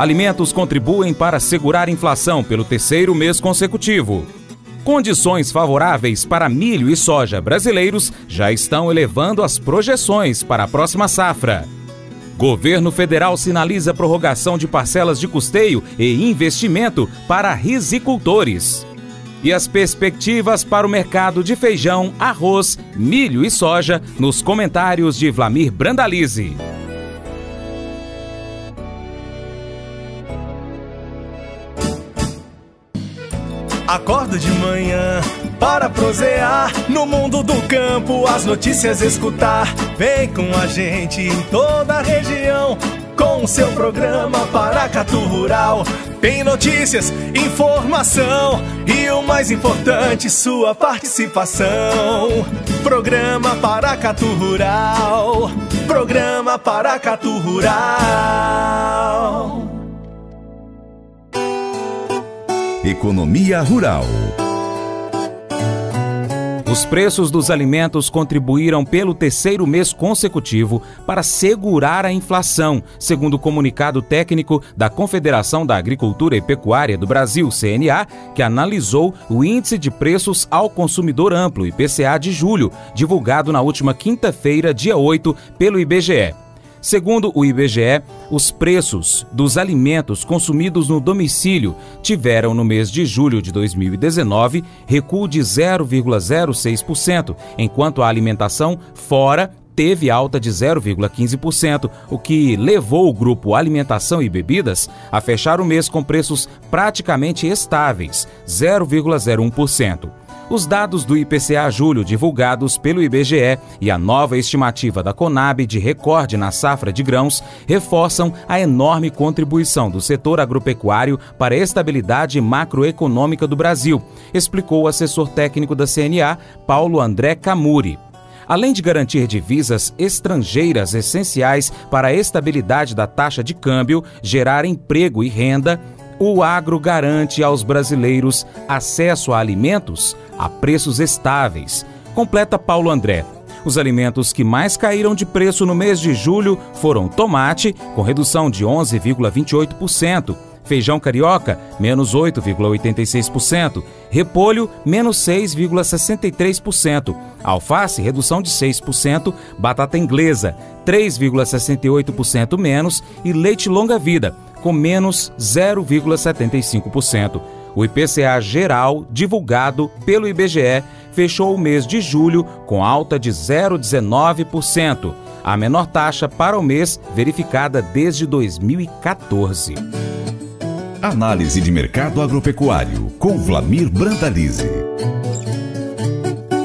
Alimentos contribuem para segurar a inflação pelo terceiro mês consecutivo. Condições favoráveis para milho e soja brasileiros já estão elevando as projeções para a próxima safra. Governo federal sinaliza prorrogação de parcelas de custeio e investimento para risicultores. E as perspectivas para o mercado de feijão, arroz, milho e soja nos comentários de Vlamir Brandalize. Acordo de manhã para prosear no mundo do campo, as notícias escutar. Vem com a gente em toda a região com o seu programa Paracatu Rural. Tem notícias, informação e o mais importante, sua participação. Programa Paracatu Rural. Programa Paracatu Rural. Economia Rural. Os preços dos alimentos contribuíram pelo terceiro mês consecutivo para segurar a inflação, segundo o comunicado técnico da Confederação da Agricultura e Pecuária do Brasil, CNA, que analisou o Índice de Preços ao Consumidor Amplo, IPCA, de julho, divulgado na última quinta-feira, dia 8, pelo IBGE. Segundo o IBGE, os preços dos alimentos consumidos no domicílio tiveram no mês de julho de 2019 recuo de 0,06%, enquanto a alimentação fora teve alta de 0,15%, o que levou o grupo Alimentação e Bebidas a fechar o mês com preços praticamente estáveis, 0,01%. Os dados do IPCA julho divulgados pelo IBGE e a nova estimativa da Conab de recorde na safra de grãos reforçam a enorme contribuição do setor agropecuário para a estabilidade macroeconômica do Brasil, explicou o assessor técnico da CNA, Paulo André Camuri. Além de garantir divisas estrangeiras essenciais para a estabilidade da taxa de câmbio, gerar emprego e renda, o agro garante aos brasileiros acesso a alimentos a preços estáveis, completa Paulo André. Os alimentos que mais caíram de preço no mês de julho foram tomate, com redução de 11,28%, feijão carioca, menos 8,86%, repolho, menos 6,63%, alface, redução de 6%, batata inglesa, 3,68% menos e leite longa-vida, com menos 0,75%. O IPCA geral, divulgado pelo IBGE, fechou o mês de julho com alta de 0,19%, a menor taxa para o mês verificada desde 2014. Análise de mercado agropecuário, com Vlamir Brandalize.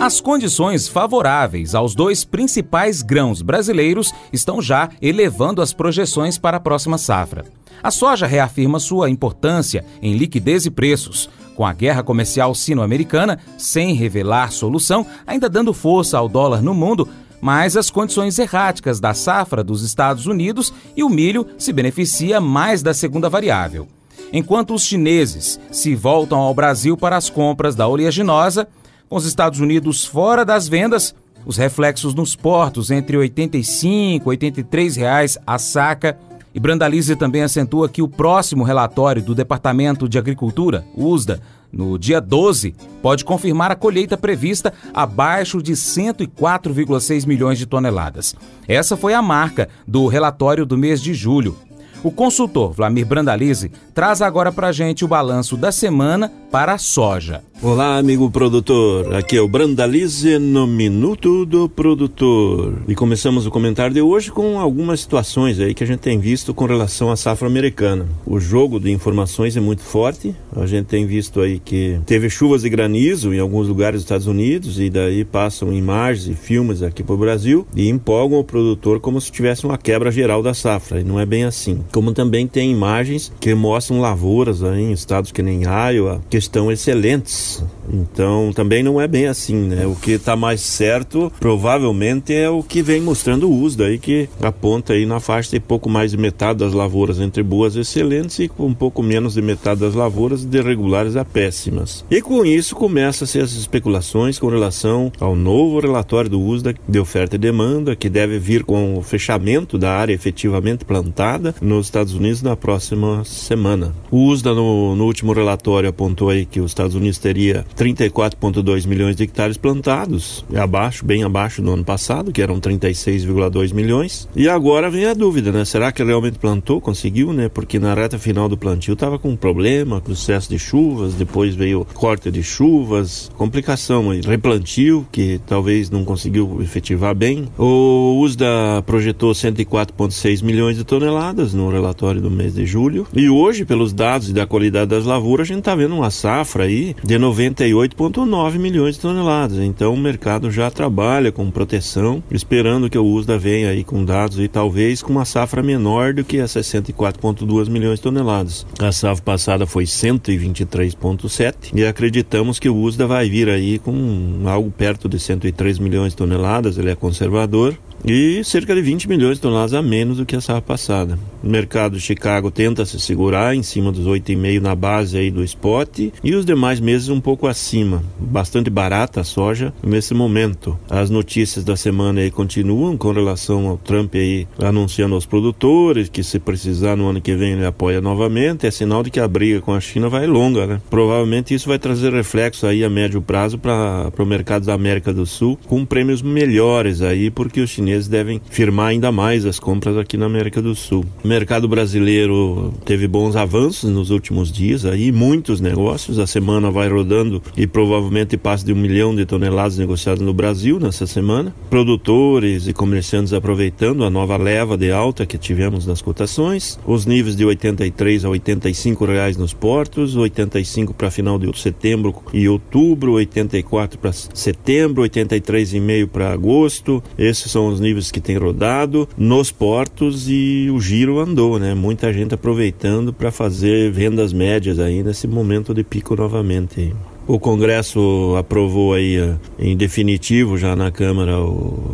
As condições favoráveis aos dois principais grãos brasileiros estão já elevando as projeções para a próxima safra. A soja reafirma sua importância em liquidez e preços, com a guerra comercial sino-americana, sem revelar solução, ainda dando força ao dólar no mundo, mas as condições erráticas da safra dos Estados Unidos e o milho se beneficia mais da segunda variável. Enquanto os chineses se voltam ao Brasil para as compras da oleaginosa, com os Estados Unidos fora das vendas, os reflexos nos portos entre R$ 85 e R$ 83 a saca. E Brandalize também acentua que o próximo relatório do Departamento de Agricultura, USDA, no dia 12, pode confirmar a colheita prevista abaixo de 104,6 milhões de toneladas. Essa foi a marca do relatório do mês de julho. O consultor Vlamir Brandalize traz agora para a gente o balanço da semana para a soja. Olá, amigo produtor. Aqui é o Brandalize no Minuto do Produtor. E começamos o comentário de hoje com algumas situações aí que a gente tem visto com relação à safra americana. O jogo de informações é muito forte. A gente tem visto aí que teve chuvas e granizo em alguns lugares dos Estados Unidos e daí passam imagens e filmes aqui para o Brasil e empolgam o produtor como se tivesse uma quebra geral da safra. E não é bem assim. Como também tem imagens que mostram lavouras aí em estados que nem Iowa, que estão excelentes Então também não é bem assim, né? O que está mais certo provavelmente é o que vem mostrando o USDA aí, que aponta aí na faixa de pouco mais de metade das lavouras entre boas e excelentes e com um pouco menos de metade das lavouras de regulares a péssimas. E com isso começam-se as especulações com relação ao novo relatório do USDA de oferta e demanda, que deve vir com o fechamento da área efetivamente plantada nos Estados Unidos na próxima semana. O USDA no último relatório apontou aí que os Estados Unidos teria 34,2 milhões de hectares plantados, bem abaixo do ano passado, que eram 36,2 milhões. E agora vem a dúvida, né? Será que realmente plantou? Conseguiu, né? Porque na reta final do plantio estava com um problema, com excesso de chuvas, depois veio corte de chuvas, complicação aí, replantio, que talvez não conseguiu efetivar bem. O USDA projetou 104,6 milhões de toneladas no relatório do mês de julho. E hoje, pelos dados da qualidade das lavouras, a gente está vendo uma safra aí de 98,9 milhões de toneladas. Então o mercado já trabalha com proteção, esperando que o USDA venha aí com dados e talvez com uma safra menor do que essas 104,2 milhões de toneladas. A safra passada foi 123,7 e acreditamos que o USDA vai vir aí com algo perto de 103 milhões de toneladas, ele é conservador, e cerca de 20 milhões de toneladas a menos do que a safra passada. O mercado de Chicago tenta se segurar em cima dos 8,5 na base aí do spot e os demais meses um pouco acima. Bastante barata a soja nesse momento. As notícias da semana aí continuam com relação ao Trump aí anunciando aos produtores que se precisar no ano que vem ele apoia novamente. É sinal de que a briga com a China vai longa, né? Provavelmente isso vai trazer reflexo aí a médio prazo para o mercado da América do Sul com prêmios melhores aí, porque os chineses devem firmar ainda mais as compras aqui na América do Sul. O mercado brasileiro teve bons avanços nos últimos dias aí, muitos negócios. A semana vai rodando e provavelmente passa de 1 milhão de toneladas negociadas no Brasil nessa semana. Produtores e comerciantes aproveitando a nova leva de alta que tivemos nas cotações. Os níveis de 83 a 85 reais nos portos, 85 para final de setembro e outubro, 84 para setembro, 83,5 para agosto. Esses são os níveis que tem rodado nos portos e o giro andou, né? Muita gente aproveitando para fazer vendas médias aí nesse momento de pico novamente. O Congresso aprovou aí em definitivo já na Câmara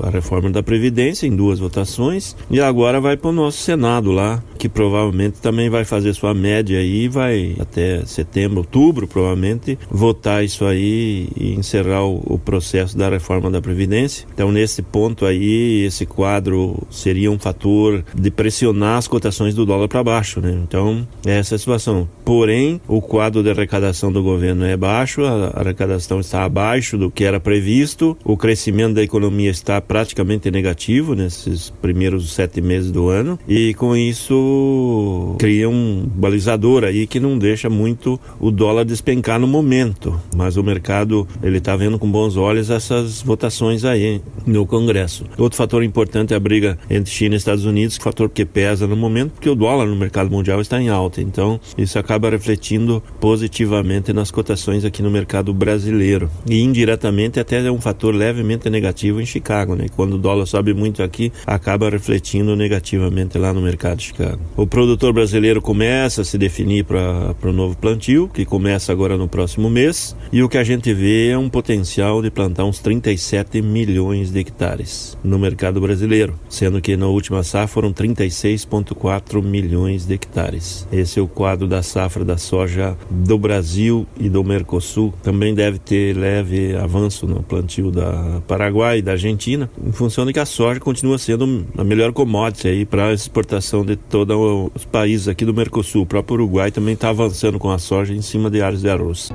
a reforma da Previdência em 2 votações e agora vai para o nosso Senado lá, que provavelmente também vai fazer sua média aí, vai até setembro, outubro provavelmente, votar isso aí e encerrar o processo da reforma da Previdência. Então nesse ponto aí, esse quadro seria um fator de pressionar as cotações do dólar para baixo, né? Então essa é a situação. Porém, o quadro de arrecadação do governo é baixo, a arrecadação está abaixo do que era previsto, o crescimento da economia está praticamente negativo nesses primeiros 7 meses do ano e com isso cria um balizador aí que não deixa muito o dólar despencar no momento, mas o mercado ele está vendo com bons olhos essas votações aí no Congresso. Outro fator importante é a briga entre China e Estados Unidos, fator que pesa no momento porque o dólar no mercado mundial está em alta, então isso acaba refletindo positivamente nas cotações aqui no mercado brasileiro e indiretamente até é um fator levemente negativo em Chicago, né? Quando o dólar sobe muito aqui, acaba refletindo negativamente lá no mercado de Chicago. O produtor brasileiro começa a se definir para o novo plantio, que começa agora no próximo mês, e o que a gente vê é um potencial de plantar uns 37 milhões de hectares no mercado brasileiro, sendo que na última safra foram 36,4 milhões de hectares. Esse é o quadro da safra da soja do Brasil e do Mercosul. Também deve ter leve avanço no plantio da Paraguai e da Argentina, em função de que a soja continua sendo a melhor commodity aí para a exportação de todos os países aqui do Mercosul. O próprio Uruguai também está avançando com a soja em cima de áreas de arroz.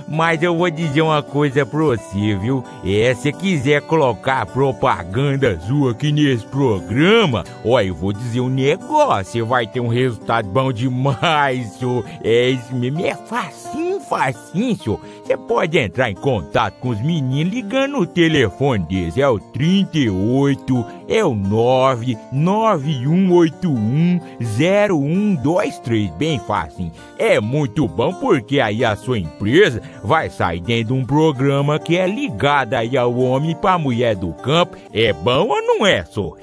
Mas eu vou dizer uma coisa pra você, viu? Se quiser colocar propaganda sua aqui nesse programa, eu vou dizer um negócio, você vai ter um resultado bom demais, senhor. Isso mesmo, é facinho, senhor. Você pode entrar em contato com os meninos ligando o telefone deles, é o 38, é o 991810123, bem fácil. É muito bom porque aí a sua empresa vai sair dentro de um programa que é ligado aí ao homem e pra mulher do campo. É bom ou não é, só?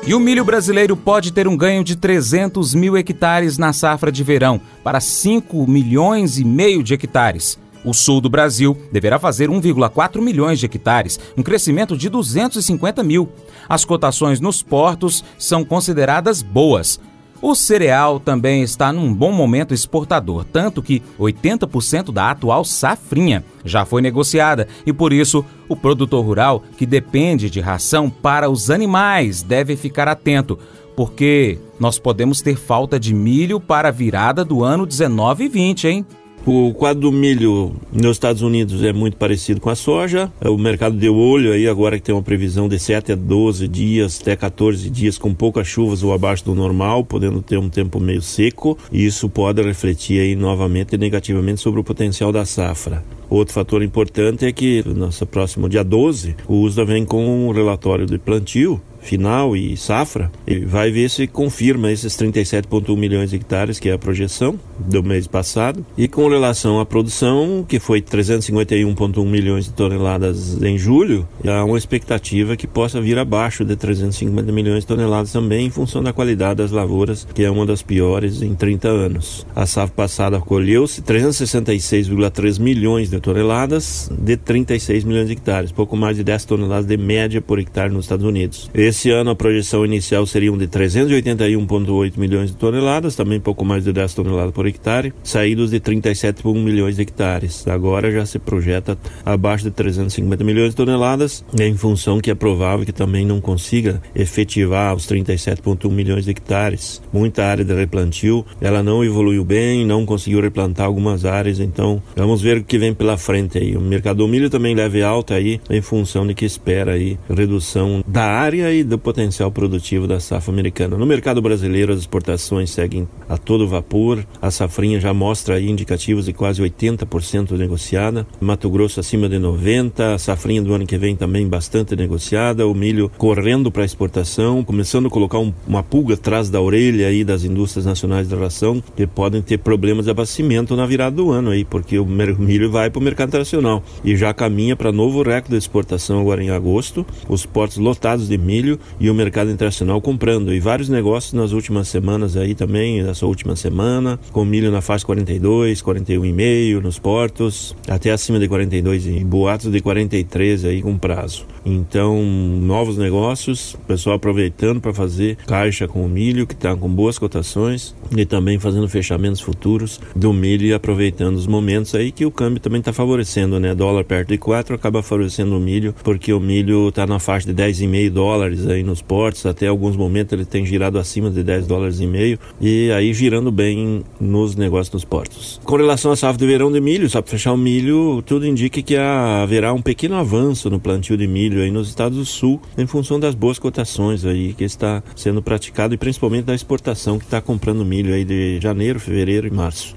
E o milho brasileiro pode ter um ganho de 300 mil hectares na safra de verão, para 5,5 milhões de hectares. O sul do Brasil deverá fazer 1,4 milhões de hectares, um crescimento de 250 mil. As cotações nos portos são consideradas boas. O cereal também está num bom momento exportador, tanto que 80% da atual safrinha já foi negociada e, por isso, o produtor rural, que depende de ração para os animais, deve ficar atento, porque nós podemos ter falta de milho para a virada do ano 19 e 20, hein? O quadro do milho nos Estados Unidos é muito parecido com a soja. O mercado deu olho aí agora que tem uma previsão de 7 a 12 dias, até 14 dias com poucas chuvas ou abaixo do normal, podendo ter um tempo meio seco. E isso pode refletir aí novamente negativamente sobre o potencial da safra. Outro fator importante é que no nosso próximo dia 12, o USDA vem com um relatório de plantio final e safra, e vai ver se confirma esses 37,1 milhões de hectares, que é a projeção do mês passado. E com relação à produção, que foi 351,1 milhões de toneladas em julho, há uma expectativa que possa vir abaixo de 350 milhões de toneladas também, em função da qualidade das lavouras, que é uma das piores em 30 anos. A safra passada colheu-se 366,3 milhões de toneladas de 36 milhões de hectares, pouco mais de 10 toneladas de média por hectare nos Estados Unidos. Esse ano a projeção inicial seria de 381,8 milhões de toneladas, também pouco mais de 10 toneladas por hectare, saídos de 37,1 milhões de hectares. Agora já se projeta abaixo de 350 milhões de toneladas, em função que é provável que também não consiga efetivar os 37,1 milhões de hectares. Muita área de replantio, ela não evoluiu bem, não conseguiu replantar algumas áreas, então vamos ver o que vem pela frente aí. O mercado do milho também leve alta aí, em função de que espera aí redução da área e do potencial produtivo da safra americana. No mercado brasileiro, as exportações seguem a todo vapor. A safrinha já mostra aí indicativos de quase 80% negociada. Mato Grosso acima de 90%. A safrinha do ano que vem também bastante negociada. O milho correndo para exportação, começando a colocar uma pulga atrás da orelha aí das indústrias nacionais da ração, que podem ter problemas de abastecimento na virada do ano aí, porque o milho vai para o mercado internacional e já caminha para novo recorde de exportação agora em agosto. Os portos lotados de milho e o mercado internacional comprando, e vários negócios nas últimas semanas aí também, nessa última semana, com milho na faixa 42, 41,5 nos portos, até acima de 42 e boatos de 43 aí com prazo. Então, novos negócios, o pessoal aproveitando para fazer caixa com o milho, que está com boas cotações, e também fazendo fechamentos futuros do milho e aproveitando os momentos aí que o câmbio também está favorecendo, né? Dólar perto de 4 acaba favorecendo o milho, porque o milho está na faixa de 10,5 dólares aí nos portos, até alguns momentos ele tem girado acima de 10 dólares e meio, e aí girando bem nos negócios dos portos. Com relação à safra de verão de milho, só para fechar o milho, tudo indica que haverá um pequeno avanço no plantio de milho aí nos estados do sul, em função das boas cotações aí que está sendo praticado, e principalmente da exportação, que está comprando milho aí de janeiro, fevereiro e março.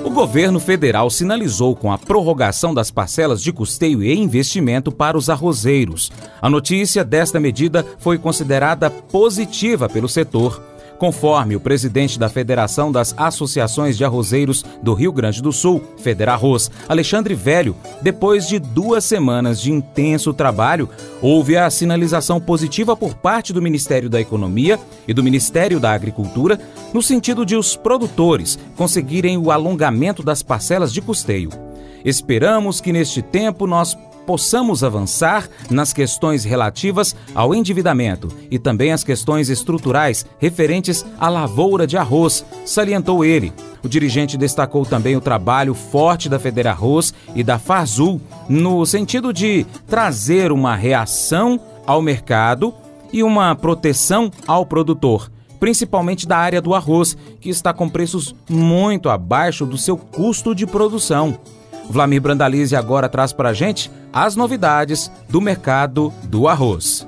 O governo federal sinalizou com a prorrogação das parcelas de custeio e investimento para os arrozeiros. A notícia desta medida foi considerada positiva pelo setor. Conforme o presidente da Federação das Associações de Arrozeiros do Rio Grande do Sul, Federarroz, Alexandre Velho, depois de 2 semanas de intenso trabalho, houve a sinalização positiva por parte do Ministério da Economia e do Ministério da Agricultura, no sentido de os produtores conseguirem o alongamento das parcelas de custeio. Esperamos que neste tempo nós possamos avançar nas questões relativas ao endividamento e também as questões estruturais referentes à lavoura de arroz, salientou ele. O dirigente destacou também o trabalho forte da Federarroz e da Farzul no sentido de trazer uma reação ao mercado e uma proteção ao produtor, principalmente da área do arroz, que está com preços muito abaixo do seu custo de produção. Vlamir Brandalize agora traz para a gente as novidades do mercado do arroz.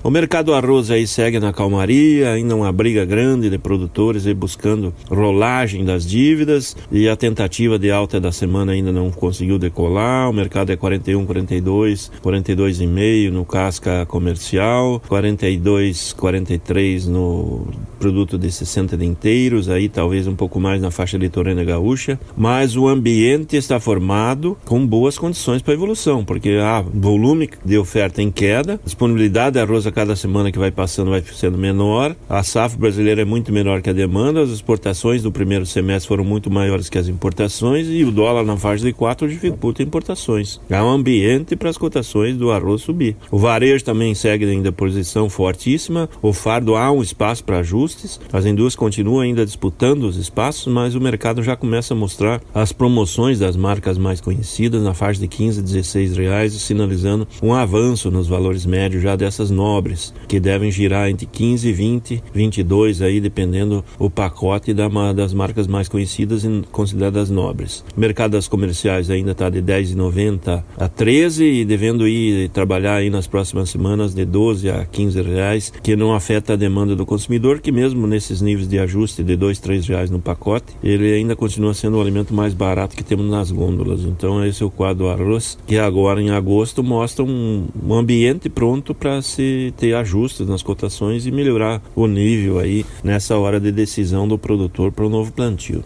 O mercado do arroz aí segue na calmaria, ainda uma briga grande de produtores aí buscando rolagem das dívidas, e a tentativa de alta da semana ainda não conseguiu decolar. O mercado é 41, 42, 42,5 no casca comercial, 42, 43 no produto de 60 denteiros, aí talvez um pouco mais na faixa litorânea gaúcha, mas o ambiente está formado com boas condições para evolução, porque há volume de oferta em queda, disponibilidade de arroz a cada semana que vai passando vai sendo menor, a safra brasileira é muito menor que a demanda, as exportações do primeiro semestre foram muito maiores que as importações e o dólar na faixa de 4 dificulta importações. Há um ambiente para as cotações do arroz subir. O varejo também segue ainda posição fortíssima, o fardo há um espaço para ajustes, as indústrias continuam ainda disputando os espaços, mas o mercado já começa a mostrar as promoções das marcas mais conhecidas na faixa de 15 a 16 reais, sinalizando um avanço nos valores médios já dessas nobres, que devem girar entre 15, 20, 22 aí, dependendo o pacote das marcas mais conhecidas e consideradas nobres. O mercado das comerciais ainda está de 10,90 a 13 e devendo ir trabalhar aí nas próximas semanas de 12 a 15 reais, que não afeta a demanda do consumidor, que mesmo nesses níveis de ajuste de 2, 3 reais no pacote, ele ainda continua sendo o alimento mais barato que temos nas gôndolas. Então esse é o quadro do arroz, que agora em agosto mostra um ambiente pronto para se ter ajustes nas cotações e melhorar o nível aí nessa hora de decisão do produtor para o novo plantio.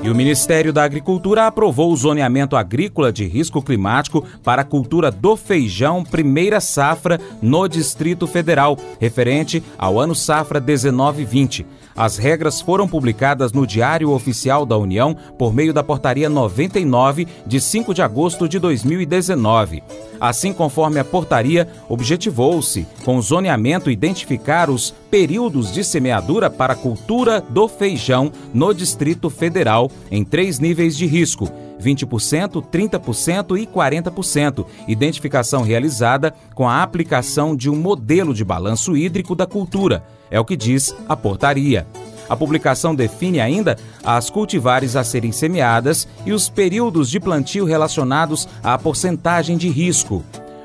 E o Ministério da Agricultura aprovou o zoneamento agrícola de risco climático para a cultura do feijão primeira safra no Distrito Federal, referente ao ano safra 19-20. As regras foram publicadas no Diário Oficial da União por meio da Portaria 99, de 5 de agosto de 2019. Assim, conforme a portaria, objetivou-se, com o zoneamento, identificar os períodos de semeadura para a cultura do feijão no Distrito Federal em 3 níveis de risco: 20%, 30% e 40%, identificação realizada com a aplicação de um modelo de balanço hídrico da cultura, é o que diz a portaria. A publicação define ainda as cultivares a serem semeadas e os períodos de plantio relacionados à porcentagem de risco.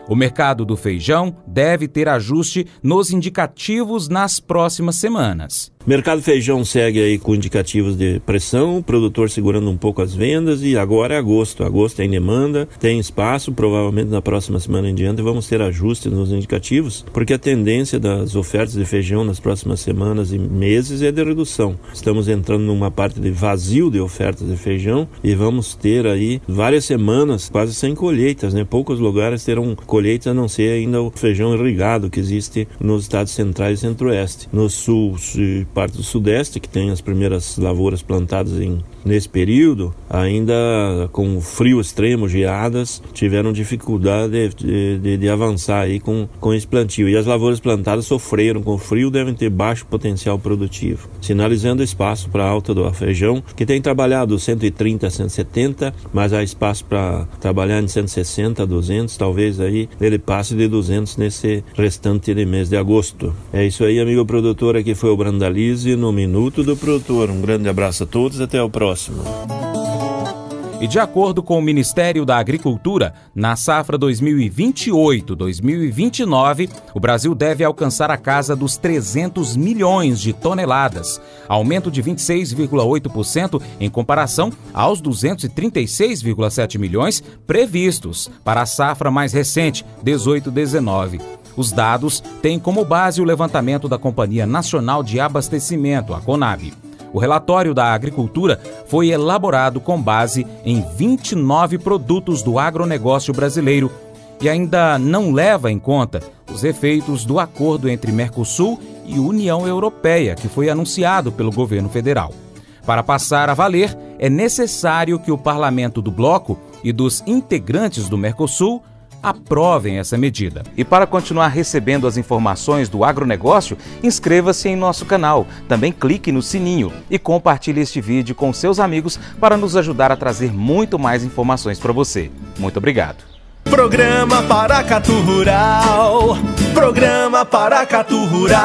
O mercado do feijão deve ter ajuste nos indicativos nas próximas semanas. O mercado feijão segue aí com indicativos de pressão, o produtor segurando um pouco as vendas, e agora é agosto. Agosto tem demanda, tem espaço, provavelmente na próxima semana em diante vamos ter ajustes nos indicativos, porque a tendência das ofertas de feijão nas próximas semanas e meses é de redução. Estamos entrando numa parte de vazio de ofertas de feijão e vamos ter aí várias semanas quase sem colheitas, né? Poucos lugares terão colheitas, a não ser ainda o feijão irrigado que existe nos estados centrais e centro-oeste. No sul e parte do sudeste, que tem as primeiras lavouras plantadas nesse período, ainda com frio extremo, geadas, tiveram dificuldade de avançar aí com esse plantio. E as lavouras plantadas sofreram com o frio, devem ter baixo potencial produtivo, sinalizando espaço para a alta do feijão, que tem trabalhado 130 a 170, mas há espaço para trabalhar em 160 a 200, talvez aí ele passe de 200 nesse restante de mês de agosto. É isso aí, amigo produtor, aqui foi o Brandalize no Minuto do Produtor. Um grande abraço a todos, até o próximo. E de acordo com o Ministério da Agricultura, na safra 2028-2029, o Brasil deve alcançar a casa dos 300 milhões de toneladas, aumento de 26,8% em comparação aos 236,7 milhões previstos para a safra mais recente, 18-19. Os dados têm como base o levantamento da Companhia Nacional de Abastecimento, a CONAB. O relatório da agricultura foi elaborado com base em 29 produtos do agronegócio brasileiro e ainda não leva em conta os efeitos do acordo entre Mercosul e União Europeia, que foi anunciado pelo governo federal. Para passar a valer, é necessário que o parlamento do bloco e dos integrantes do Mercosul aprovem essa medida. E para continuar recebendo as informações do agronegócio, inscreva-se em nosso canal. Também clique no sininho e compartilhe este vídeo com seus amigos para nos ajudar a trazer muito mais informações para você. Muito obrigado. Programa Paracatu Rural. Programa Paracatu Rural.